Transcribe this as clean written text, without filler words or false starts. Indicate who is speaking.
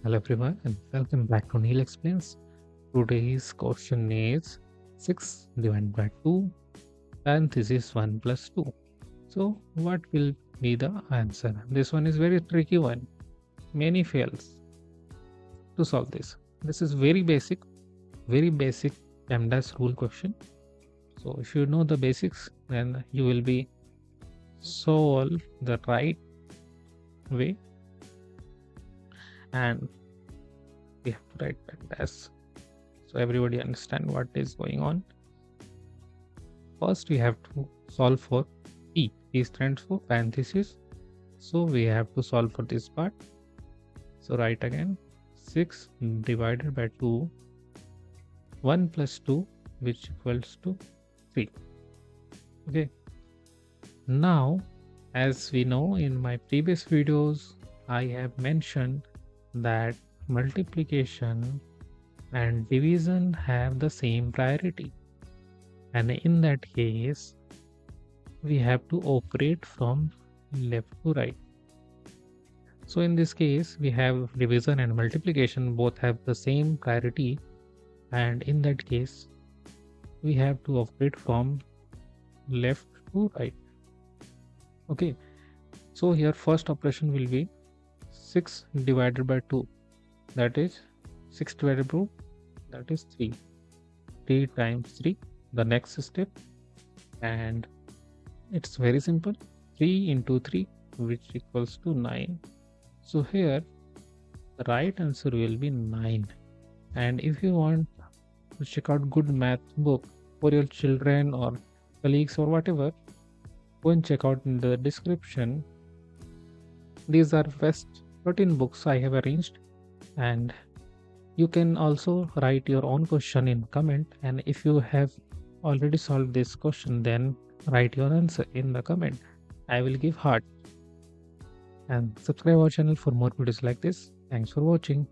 Speaker 1: Hello everyone and welcome back to Neil Explains. Today's question is 6 divided by 2 and this is 1 plus 2. So what will be the answer? This one is very tricky one. Many fails to solve this. This is very basic PEMDAS rule question. So if you know the basics then you will be solve the right way and we have to write PEMDAS so everybody understand what is going on. First, we have to solve for P. P stands for parenthesis. So we have to solve for this part. So write again 6 divided by 2, 1 plus 2, which equals to 3. Okay. Now, as we know in my previous videos, I have mentioned that multiplication and division have the same priority. And in that case, we have to operate from left to right. So in this case, we have division and multiplication both have the same priority. And in that case, we have to operate from left to right. Okay. So here first operation will be 6 divided by 2. That is 6 divided by 2. That is 3. 3 times 3. The next step. And it's very simple. 3 into 3 which equals to 9. So here the right answer will be 9. And if you want to check out good math book for your children or colleagues or whatever, go and check out in the description. These are best 13 books I have arranged, and you can also write your own question in comment, and if you have already solved this question then write your answer in the comment. I will give heart and subscribe our channel for more videos like this. Thanks for watching.